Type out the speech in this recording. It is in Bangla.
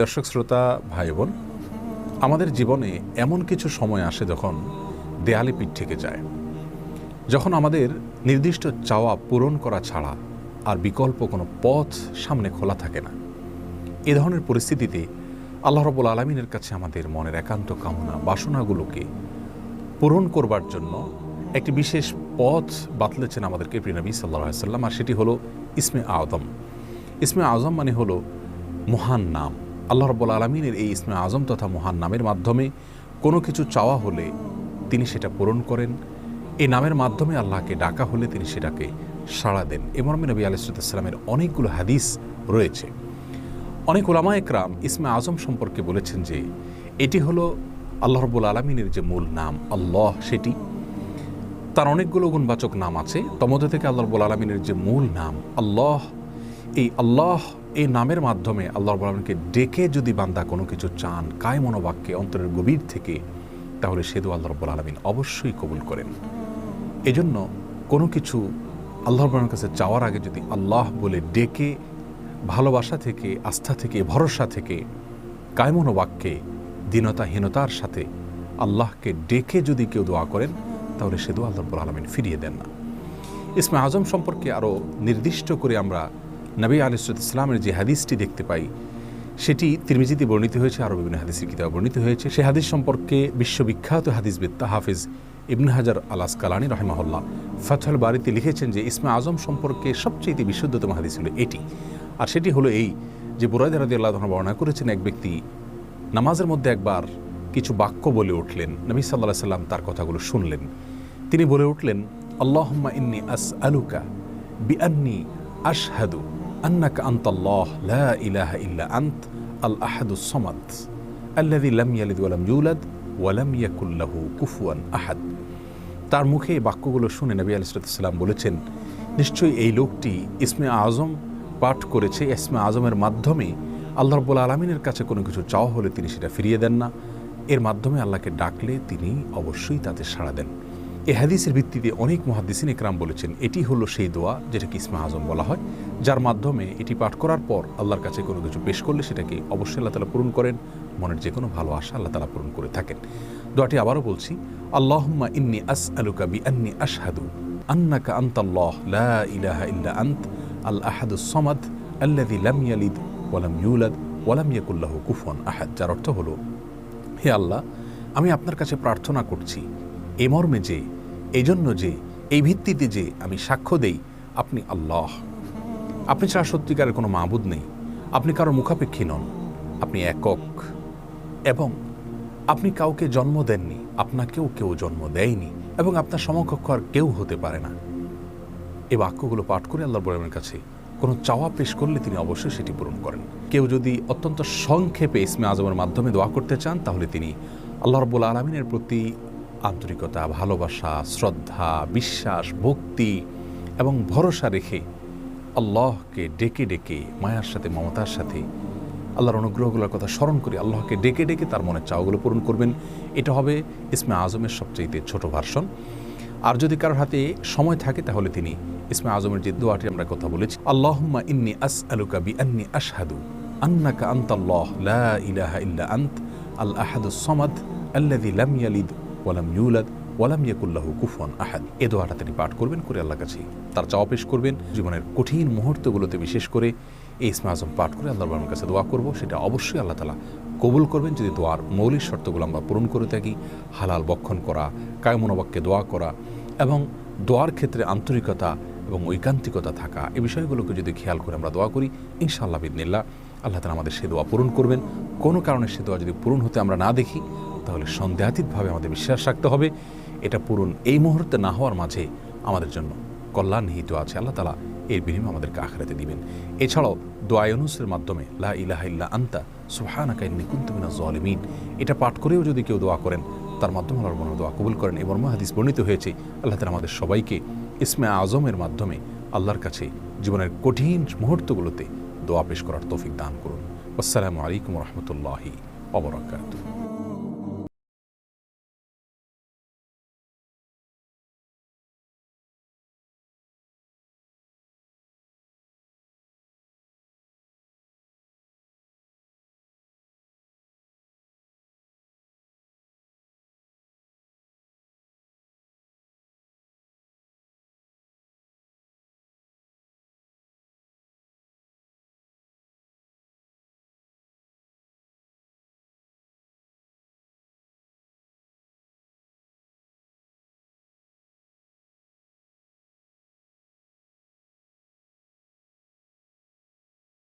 দর্শক শ্রোতা ভাই বোন, আমাদের জীবনে এমন কিছু সময় আসে যখন দেয়ালে পিঠ থেকে যায়, যখন আমাদের নির্দিষ্ট চাওয়া পূরণ করা ছাড়া আর বিকল্প কোনো পথ সামনে খোলা থাকে না। এ ধরনের পরিস্থিতিতে আল্লাহ রাব্বুল আলামিনের কাছে আমাদের মনের একান্ত কামনা বাসনাগুলোকে পূরণ করবার জন্য একটি বিশেষ পথ বাতলেছেন আমাদেরকে প্রিয় নবী সাল্লাল্লাহু আলাইহি ওয়াসাল্লাম, আর সেটি হলো ইসমে আযম। ইসমে আযম মানে হলো মহান নাম। আল্লাহ রাব্বুল আলামিনের এই ইসমে আযম তথা মহান নামের মাধ্যমে কোনো কিছু চাওয়া হলে তিনি সেটা পূরণ করেন। এই নামের মাধ্যমে আল্লাহকে ডাকা হলে তিনি সেটাকে সাড়া দেন। এ মর্মে নবী আলাইহিস সালামের অনেকগুলো হাদিস রয়েছে। অনেক উলামা একরাম ইসমে আযম সম্পর্কে বলেছেন যে এটি হলো আল্লাহ রাব্বুল আলামিনের যে মূল নাম আল্লাহ, সেটি তার অনেকগুলো গুণবাচক নাম আছে। তমধ্যে থেকে আল্লাহ রাব্বুল আলামিনের যে মূল নাম আল্লাহ, এই আল্লাহ এই নামের মাধ্যমে আল্লাহ রাব্বুল আলামিনকে ডেকে যদি বান্দা কোনো কিছু চান কায় মনোবাক্যে অন্তরের গভীর থেকে, তাহলে সে দোয়া আল্লাহ রাব্বুল আলামিন অবশ্যই কবুল করেন। এজন্য কোনো কিছু আল্লাহ রাব্বুল আলামিনের কাছে চাওয়ার আগে যদি আল্লাহ বলে ডেকে ভালোবাসা থেকে, আস্থা থেকে, ভরসা থেকে, কায় মনোবাক্যে দীনতাহীনতার সাথে আল্লাহকে ডেকে যদি কেউ দোয়া করেন, তাহলে সে দোয়া আল্লাহ রাব্বুল আলামিন ফিরিয়ে দেন না। ইসমে আযম সম্পর্কে আরও নির্দিষ্ট করে আমরা নবী আলাইহিস সালামের যে হাদিসটি দেখতে পাই, সেটি তিরমিজিতে বর্ণিত হয়েছে, আরও বিভিন্ন হাদিসের কিতাবে বর্ণিত হয়েছে। সে হাদিস সম্পর্কে বিশ্ববিখ্যাত হাদিসবিদ হাফিজ ইবনে হাজার আল আসকালানী রাহিমাহুল্লাহ ফাতহুল বারীতে লিখেছেন যে ইসমে আযম সম্পর্কে সবচেয়ে বিশুদ্ধতম হাদিস হলো এটি। আর সেটি হলো এই যে বুরায়দা রাদিয়াল্লাহু আনহু বর্ণনা করেছেন, এক ব্যক্তি নামাজের মধ্যে একবার কিছু বাক্য বলে উঠলেন। নবী সাল্লাল্লাহু আলাইহি সাল্লাম তার কথাগুলো শুনলেন। তিনি বলে উঠলেন, আল্লাহুম্মা ইন্নী আসআলুকা বিআন্নী আশহাদু আন্নাকা আনতাল্লাহ লা ইলাহা ইল্লা আনত আল আহাদুস সামাদ আল্লাযী লাম ইয়ালিদ ওয়া লাম ইউলাদ ওয়া লাম ইয়াকুল লাহু কুফুয়ান আহাদ। তার মুখে এই বাক্যগুলো শুনে নবী আলাইহিস সালাম বলেছেন, নিশ্চয়ই এই লোকটি ইসমে আযম পাঠ করেছে। ইসমে আযমের মাধ্যমে আল্লাহ রাব্বুল আলামিনের কাছে কোনো কিছু চাওয়া হলে তিনি সেটা ফিরিয়ে দেন না। এর মাধ্যমে আল্লাহকে ডাকলে তিনি অবশ্যই তাতে সাড়া দেন। এই হাদিসের ভিত্তিতে অনেক মুহাদ্দিসিন ইকরাম বলেছেন এটি হলো সেই দোয়া যেটাকে ইসমে আযম বলা হয়, যার মাধ্যমে এটি পাঠ করার পর আল্লাহর কাছে কোনো কিছু পেশ করলে সেটাকে অবশ্যই আল্লাহ তাআলা পূরণ করেন। মনের যে কোনো ভালো আশা আল্লাহ তাআলা পূরণ করে থাকেন। দোয়াটি আবারও বলছি, আল্লাহুম্মা ইন্নী আসআলুকা বিআন্নী আশহাদু আন্নাকা আনতাল্লাহ লা ইলাহা ইল্লা আনত আল আহাদুস সামাদ আল্লাযী লাম ইয়ালিদ ওয়া লাম ইউলাদ ওয়া লাম ইয়াকুল লাহু কুফুয়ান আহাদ। যার অর্থ হলো, হে আল্লাহ, আমি আপনার কাছে প্রার্থনা করছি এ মর্মে যে, এই জন্য যে, এই ভিত্তিতে যে আমি সাক্ষ্য দেই আপনি আল্লাহ, আপনি ছাড়া সত্যিকারের কোনো মাবুদ নেই, আপনি কারো মুখাপেক্ষী নন, আপনি একক, এবং আপনি কাউকে জন্ম দেননি, আপনাকেও কেউ জন্ম দেয়নি, এবং আপনার সমকক্ষ আর কেউ হতে পারে না। এই বাক্যগুলো পাঠ করে আল্লাহর বড়ের কাছে কোনো চাওয়া পেশ করলে তিনি অবশ্যই সেটি পূরণ করেন। কেউ যদি অত্যন্ত সংক্ষেপে ইসমে আযমের মাধ্যমে দোয়া করতে চান, তাহলে তিনি আল্লাহ রাব্বুল আলামিনের প্রতি আন্তরিকতা, ভালোবাসা, শ্রদ্ধা, বিশ্বাস, ভক্তি এবং ভরসা রেখে আল্লাহকে ডেকে ডেকে মায়ার সাথে, মমতার সাথে আল্লাহর অনুগ্রহগুলোর কথা স্মরণ করে আল্লাহকে ডেকে ডেকে তার মনের চাওয়াগুলো পূরণ করবেন। এটা হবে ইসমে আযমের সবচেয়ে ছোট ভার্সন। আর যদি কারোর হাতে সময় থাকে, তাহলে তিনি ইসমে আযমের যে দোয়াটি আমরা কথা বলেছি, আল্লাহুম্মা ইন্নী আসআলুকা বিআন্নী আশহাদু আন্নাকা আনতাল্লাহ লা ইলাহা ইল্লা আনত আল আহাদুস সামাদ আল্লাযী লাম ইয়ালিদ ওয়া লাম ইউলাদ ওয়া লাম ইয়াকুল লাহু কুফুয়ান আহাদ। এই দোয়াটা তিনি পাঠ করবেন, করে আল্লাহর কাছে তার চাওয়া পেশ করবেন। জীবনের কঠিন মুহূর্তগুলোতে বিশেষ করে এই ইসমে আযম পাঠ করে আল্লাহর কাছে দোয়া করব, সেটা অবশ্যই আল্লাহ তাআলা কবুল করবেন যদি দোয়ার মৌলিক শর্তগুলো আমরা পূরণ করে থাকি। হালাল বক্ষণ করা, কায় মনোবাক্যে দোয়া করা এবং দোয়ার ক্ষেত্রে আন্তরিকতা এবং ঐকান্তিকতা থাকা, এই বিষয়গুলোকে যদি খেয়াল করে আমরা দোয়া করি, ইনশাআল্লাহ বিইذনিল্লাহ আল্লাহ তাআলা আমাদের সে দোয়া পূরণ করবেন। কোনো কারণে সে দোয়া যদি পূরণ হতে আমরা না দেখি, তাহলে সন্দেহাতীতভাবে আমাদের বিশ্বাস রাখতে হবে এটা পূরণ এই মুহূর্তে না হওয়ার মাঝে আমাদের জন্য কল্যাণ নিহিত আছে। আল্লাহ তাআলা এর বিনিময়ে আমাদেরকে আখিরাতে দিবেন। এছাড়াও দোয়া ইউনুসের মাধ্যমে লা ইলাহা ইল্লা আনতা সুবহানাকা ইন্নী কুনতু মিনাজ জালিমিন, এটা পাঠ করেও যদি কেউ দোয়া করেন, তার মাধ্যমে আল্লাহ দোয়া কবুল করেন। এবং হাদিস বর্ণিত হয়েছে, আল্লাহ তাআলা আমাদের সবাইকে ইসমে আযমের মাধ্যমে আল্লাহর কাছে জীবনের কঠিন মুহূর্তগুলোতে দোয়া পেশ করার তৌফিক দান করুন। আসসালামু আলাইকুম ওয়া রাহমাতুল্লাহি ওয়া বারাকাতুহু।